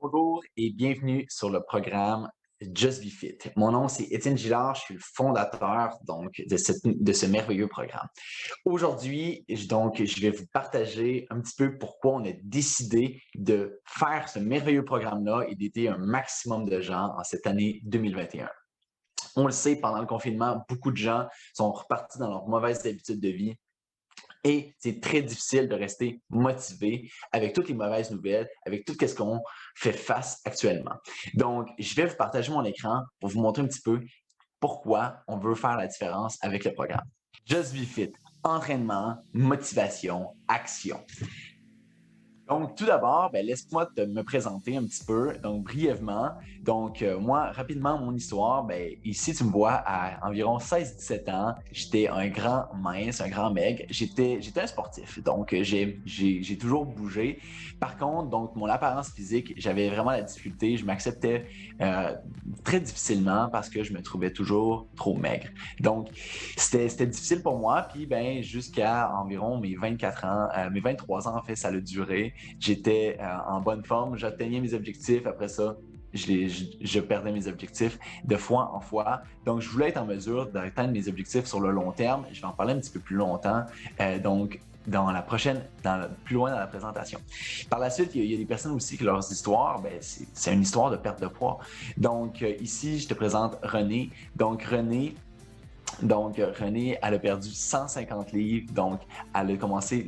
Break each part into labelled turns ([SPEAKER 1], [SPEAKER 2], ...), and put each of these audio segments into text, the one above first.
[SPEAKER 1] Bonjour et bienvenue sur le programme Just Be Fit. Mon nom, c'est Étienne Gillard, je suis le fondateur de ce merveilleux programme. Aujourd'hui, je vais vous partager un petit peu pourquoi on a décidé de faire ce merveilleux programme-là et d'aider un maximum de gens en cette année 2021. On le sait, pendant le confinement, beaucoup de gens sont repartis dans leurs mauvaises habitudes de vie. Et c'est très difficile de rester motivé avec toutes les mauvaises nouvelles, avec tout ce qu'on fait face actuellement. Donc, je vais vous partager mon écran pour vous montrer un petit peu pourquoi on veut faire la différence avec le programme. Just Be Fit, entraînement, motivation, action. Donc, tout d'abord, laisse-moi me présenter un petit peu, donc brièvement. Donc, moi, rapidement, mon histoire, ici, tu me vois à environ 16-17 ans, j'étais un grand mince, un grand maigre. J'étais un sportif, donc j'ai toujours bougé. Par contre, donc, mon apparence physique, j'avais vraiment la difficulté. Je m'acceptais très difficilement parce que je me trouvais toujours trop maigre. Donc, c'était difficile pour moi. Puis, jusqu'à environ mes 24 ans, mes 23 ans, en fait, ça a duré. J'étais en bonne forme, j'atteignais mes objectifs. Après ça, je perdais mes objectifs de fois en fois. Donc, je voulais être en mesure d'atteindre mes objectifs sur le long terme. Je vais en parler un petit peu plus longtemps. Plus loin dans la présentation. Par la suite, il y a des personnes aussi que leurs histoires, c'est une histoire de perte de poids. Donc, ici, je te présente Renée. Donc, Renée, elle a perdu 150 livres, donc elle a commencé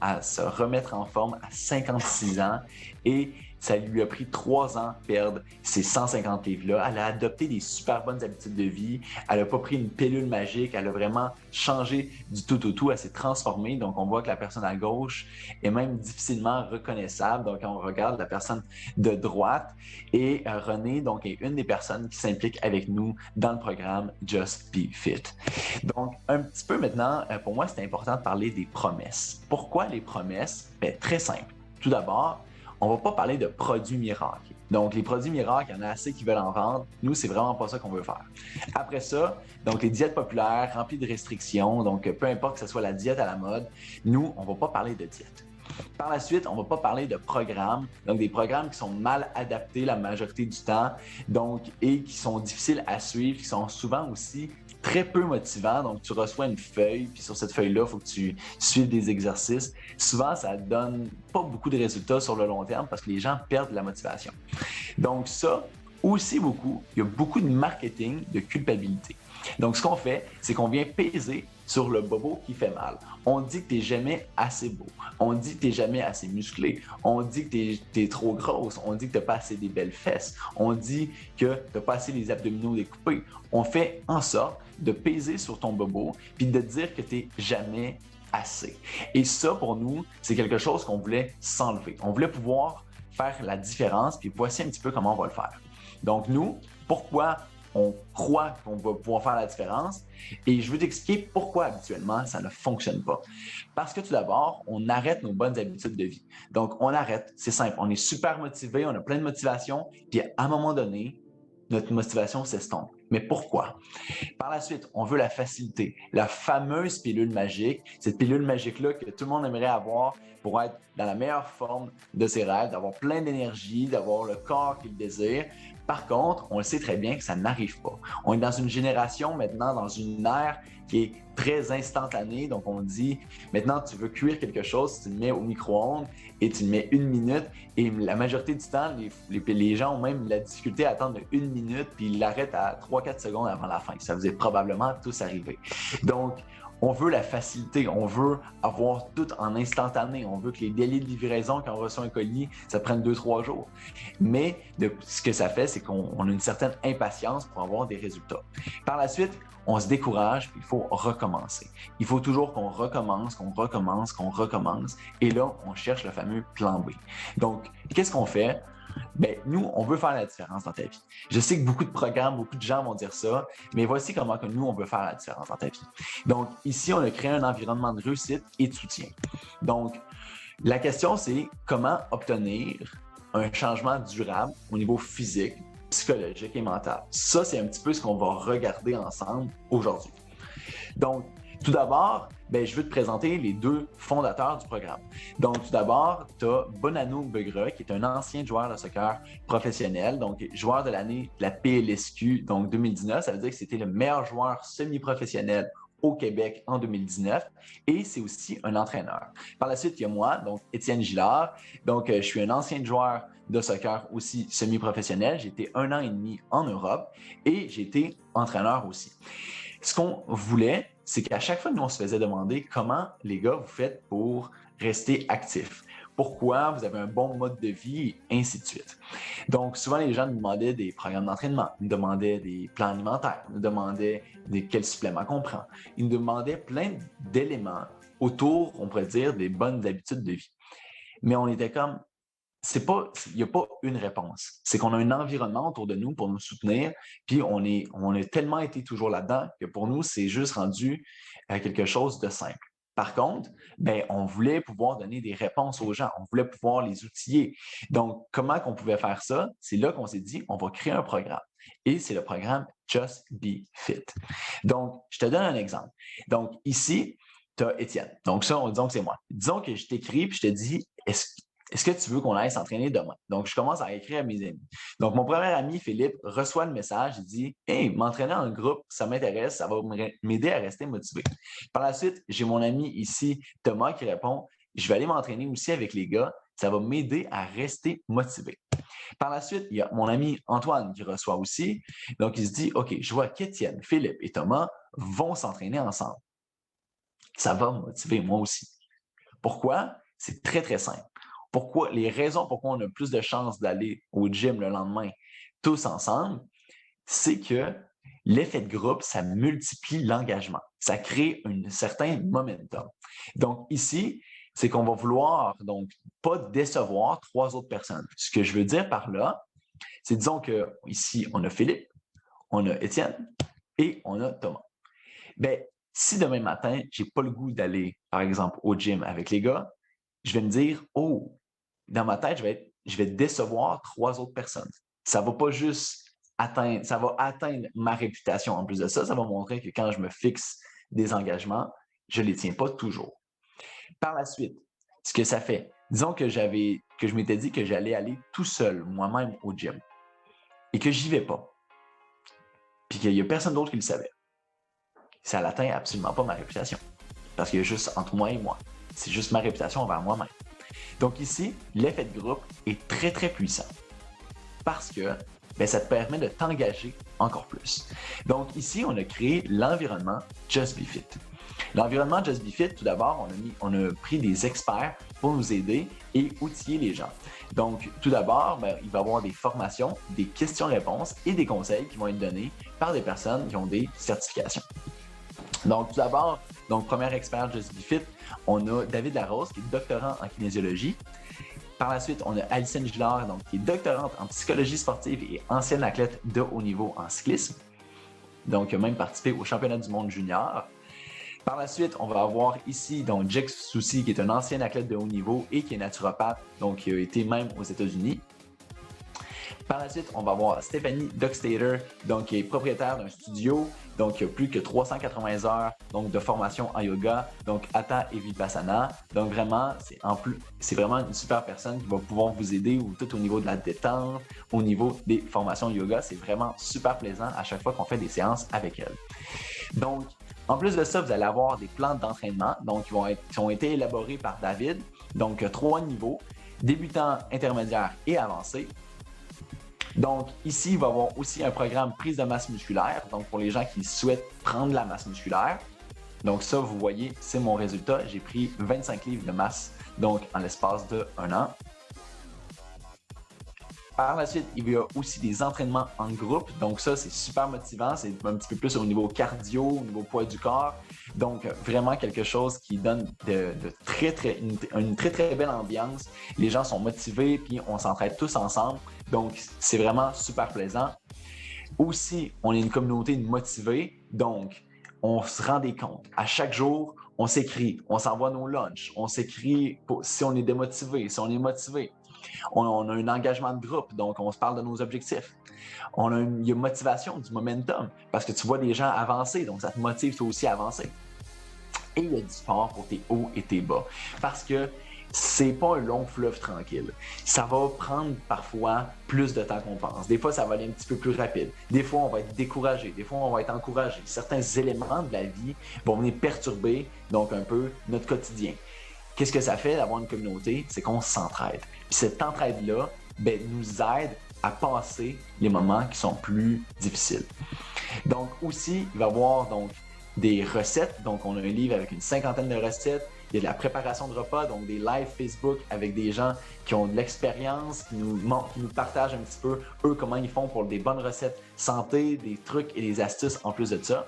[SPEAKER 1] à se remettre en forme à 56 ans et ça lui a pris 3 ans de perdre ces 150 livres-là. Elle a adopté des super bonnes habitudes de vie. Elle n'a pas pris une pilule magique. Elle a vraiment changé du tout au tout. Elle s'est transformée. Donc, on voit que la personne à gauche est même difficilement reconnaissable. Donc, on regarde la personne de droite. Et Renée, donc, est une des personnes qui s'implique avec nous dans le programme Just Be Fit. Donc, un petit peu maintenant, pour moi, c'est important de parler des promesses. Pourquoi les promesses? Très simple. Tout d'abord, on ne va pas parler de produits miracles. Donc, les produits miracles, il y en a assez qui veulent en vendre. Nous, c'est vraiment pas ça qu'on veut faire. Après ça, donc les diètes populaires, remplies de restrictions, donc peu importe que ce soit la diète à la mode, nous, on ne va pas parler de diète. Par la suite, on ne va pas parler de programmes, donc des programmes qui sont mal adaptés la majorité du temps, et qui sont difficiles à suivre, qui sont souvent aussi très peu motivants. Donc, tu reçois une feuille, puis sur cette feuille-là, il faut que tu suives des exercices. Souvent, ça ne donne pas beaucoup de résultats sur le long terme parce que les gens perdent la motivation. Donc, ça, aussi beaucoup, il y a beaucoup de marketing de culpabilité. Donc, ce qu'on fait, c'est qu'on vient peser sur le bobo qui fait mal. On dit que tu n'es jamais assez beau. On dit que tu n'es jamais assez musclé. On dit que tu es trop grosse. On dit que tu n'as pas assez des belles fesses. On dit que tu n'as pas assez les abdominaux découpés. On fait en sorte de peser sur ton bobo puis de te dire que tu n'es jamais assez. Et ça, pour nous, c'est quelque chose qu'on voulait s'enlever. On voulait pouvoir faire la différence, puis voici un petit peu comment on va le faire. Donc, nous, pourquoi on croit qu'on va pouvoir faire la différence et je veux t'expliquer pourquoi habituellement ça ne fonctionne pas. Parce que tout d'abord, on arrête nos bonnes habitudes de vie. Donc, on arrête, c'est simple, on est super motivé, on a plein de motivation, puis à un moment donné, notre motivation s'estompe. Mais pourquoi? Par la suite, on veut la facilité, la fameuse pilule magique, cette pilule magique-là que tout le monde aimerait avoir pour être dans la meilleure forme de ses rêves, d'avoir plein d'énergie, d'avoir le corps qu'il désire. Par contre, on le sait très bien que ça n'arrive pas. On est dans une génération maintenant, dans une ère qui est très instantanée. Donc, on dit, maintenant, tu veux cuire quelque chose, tu le mets au micro-ondes et tu le mets 1 minute. Et la majorité du temps, les gens ont même la difficulté à attendre 1 minute puis ils l'arrêtent à 3-4 secondes avant la fin. Ça vous est probablement tous arrivé. Donc, on veut la facilité, on veut avoir tout en instantané, on veut que les délais de livraison quand on reçoit un colis, ça prenne 2-3 jours. Mais ce que ça fait, c'est qu'on a une certaine impatience pour avoir des résultats. Par la suite, on se décourage, puis il faut recommencer. Il faut toujours qu'on recommence. Et là, on cherche le fameux plan B. Donc, qu'est-ce qu'on fait? Nous, on veut faire la différence dans ta vie. Je sais que beaucoup de programmes, beaucoup de gens vont dire ça, mais voici comment que nous, on veut faire la différence dans ta vie. Donc, ici, on a créé un environnement de réussite et de soutien. Donc, la question, c'est comment obtenir un changement durable au niveau physique, psychologique et mental. Ça, c'est un petit peu ce qu'on va regarder ensemble aujourd'hui. Donc, tout d'abord, ben, je veux te présenter les deux fondateurs du programme. Donc, tout d'abord, tu as Bonanno Begra, qui est un ancien joueur de soccer professionnel, donc joueur de l'année de la PLSQ, donc 2019. Ça veut dire que c'était le meilleur joueur semi-professionnel au Québec en 2019, et c'est aussi un entraîneur. Par la suite, il y a moi, donc Étienne Gillard. Donc, je suis un ancien joueur de soccer aussi semi-professionnel. J'ai été 1 an et demi en Europe et j'ai été entraîneur aussi. Ce qu'on voulait, c'est qu'à chaque fois, nous, on se faisait demander comment, les gars, vous faites pour rester actifs. Pourquoi vous avez un bon mode de vie, et ainsi de suite. Donc, souvent, les gens nous demandaient des programmes d'entraînement, ils nous demandaient des plans alimentaires, ils nous demandaient quels suppléments qu'on prend. Ils nous demandaient plein d'éléments autour, on pourrait dire, des bonnes habitudes de vie. Mais on était comme, il n'y a pas une réponse. C'est qu'on a un environnement autour de nous pour nous soutenir, puis on a tellement été toujours là-dedans que pour nous, c'est juste rendu quelque chose de simple. Par contre, ben, on voulait pouvoir donner des réponses aux gens, on voulait pouvoir les outiller. Donc, comment qu'on pouvait faire ça? C'est là qu'on s'est dit, on va créer un programme. Et c'est le programme Just Be Fit. Donc, je te donne un exemple. Donc, ici, tu as Étienne. Donc, ça, disons que c'est moi. Disons que je t'écris et je te dis, est-ce que tu veux qu'on aille s'entraîner demain? Donc, je commence à écrire à mes amis. Donc, mon premier ami, Philippe, reçoit le message. Il dit, hey, m'entraîner en groupe, ça m'intéresse, ça va m'aider à rester motivé. Par la suite, j'ai mon ami ici, Thomas, qui répond, je vais aller m'entraîner aussi avec les gars, ça va m'aider à rester motivé. Par la suite, il y a mon ami Antoine qui reçoit aussi. Donc, il se dit, OK, je vois qu'Étienne, Philippe et Thomas vont s'entraîner ensemble. Ça va me motiver moi aussi. Pourquoi? C'est très, très simple. Les raisons pourquoi on a plus de chances d'aller au gym le lendemain tous ensemble, c'est que l'effet de groupe, ça multiplie l'engagement. Ça crée un certain momentum. Donc ici, c'est qu'on va vouloir donc pas décevoir 3 autres personnes. Ce que je veux dire par là, c'est disons que ici, on a Philippe, on a Étienne et on a Thomas. Bien, si demain matin, je n'ai pas le goût d'aller, par exemple, au gym avec les gars, je vais me dire, oh, dans ma tête, je vais décevoir 3 autres personnes. Ça ne va pas juste ça va atteindre ma réputation. En plus de ça, ça va montrer que quand je me fixe des engagements, je ne les tiens pas toujours. Par la suite, ce que ça fait, disons que je m'étais dit que j'allais aller tout seul, moi-même, au gym, et que j'y vais pas, puis qu'il n'y a personne d'autre qui le savait. Ça n'atteint absolument pas ma réputation, parce qu'il y a juste entre moi et moi. C'est juste ma réputation envers moi-même. Donc ici, l'effet de groupe est très, très puissant parce que ça te permet de t'engager encore plus. Donc ici, on a créé l'environnement Just Be Fit. L'environnement Just Be Fit, tout d'abord, on a pris des experts pour nous aider et outiller les gens. Donc, tout d'abord, il va y avoir des formations, des questions-réponses et des conseils qui vont être donnés par des personnes qui ont des certifications. Donc, tout d'abord, premier expert Just Be Fit, on a David Larose, qui est doctorant en kinésiologie. Par la suite, on a Alison Gillard, qui est doctorante en psychologie sportive et ancienne athlète de haut niveau en cyclisme. Donc, il a même participé au championnat du monde junior. Par la suite, on va avoir ici Jeff Soucy, qui est un ancien athlète de haut niveau et qui est naturopathe, donc qui a été même aux États-Unis. Par la suite, on va avoir Stéphanie Dockstader, qui est propriétaire d'un studio, qui a plus que 380 heures de formation en yoga, Hatha et Vipassana. Donc vraiment, c'est vraiment une super personne qui va pouvoir vous aider tout au niveau de la détente, au niveau des formations yoga. C'est vraiment super plaisant à chaque fois qu'on fait des séances avec elle. Donc, en plus de ça, vous allez avoir des plans d'entraînement qui ont été élaborés par David. Donc, 3 niveaux, débutant, intermédiaire et avancé. Donc, ici, il va y avoir aussi un programme prise de masse musculaire, pour les gens qui souhaitent prendre la masse musculaire. Donc ça, vous voyez, c'est mon résultat. J'ai pris 25 livres de masse, en l'espace de 1 an. Par la suite, il y a aussi des entraînements en groupe. Donc ça, c'est super motivant. C'est un petit peu plus au niveau cardio, au niveau poids du corps. Donc vraiment quelque chose qui donne une très, très belle ambiance. Les gens sont motivés, puis on s'entraide tous ensemble. Donc c'est vraiment super plaisant. Aussi, on est une communauté motivée. Donc, on se rend des comptes. À chaque jour, on s'écrit, on s'envoie nos lunchs, on s'écrit si on est démotivé, si on est motivé. On a un engagement de groupe, donc on se parle de nos objectifs. Il y a motivation, du momentum, parce que tu vois des gens avancer, donc ça te motive toi aussi à avancer. Et il y a du sport pour tes hauts et tes bas. Parce que c'est pas un long fleuve tranquille. Ça va prendre parfois plus de temps qu'on pense. Des fois, ça va aller un petit peu plus rapide. Des fois, on va être découragé. Des fois, on va être encouragé. Certains éléments de la vie vont venir perturber donc un peu notre quotidien. Qu'est-ce que ça fait d'avoir une communauté? C'est qu'on s'entraide. Puis cette entraide-là nous aide à passer les moments qui sont plus difficiles. Donc aussi, il va y avoir des recettes. Donc on a un livre avec une cinquantaine de recettes. Il y a de la préparation de repas, donc des lives Facebook avec des gens qui ont de l'expérience, qui nous partagent un petit peu, eux, comment ils font pour des bonnes recettes santé, des trucs et des astuces en plus de ça.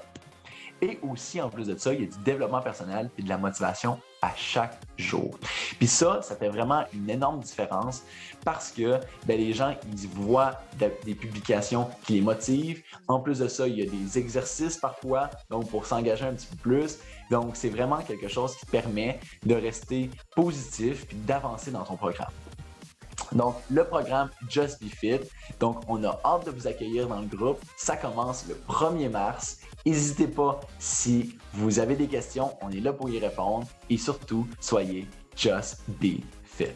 [SPEAKER 1] Et aussi, en plus de ça, il y a du développement personnel et de la motivation à chaque jour. Puis ça fait vraiment une énorme différence parce que les gens, ils voient des publications qui les motivent. En plus de ça, il y a des exercices parfois, donc pour s'engager un petit peu plus. Donc, c'est vraiment quelque chose qui te permet de rester positif et d'avancer dans ton programme. Donc, le programme Just Be Fit. Donc, on a hâte de vous accueillir dans le groupe. Ça commence le 1er mars. N'hésitez pas si vous avez des questions, on est là pour y répondre. Et surtout, soyez Just Be Fit.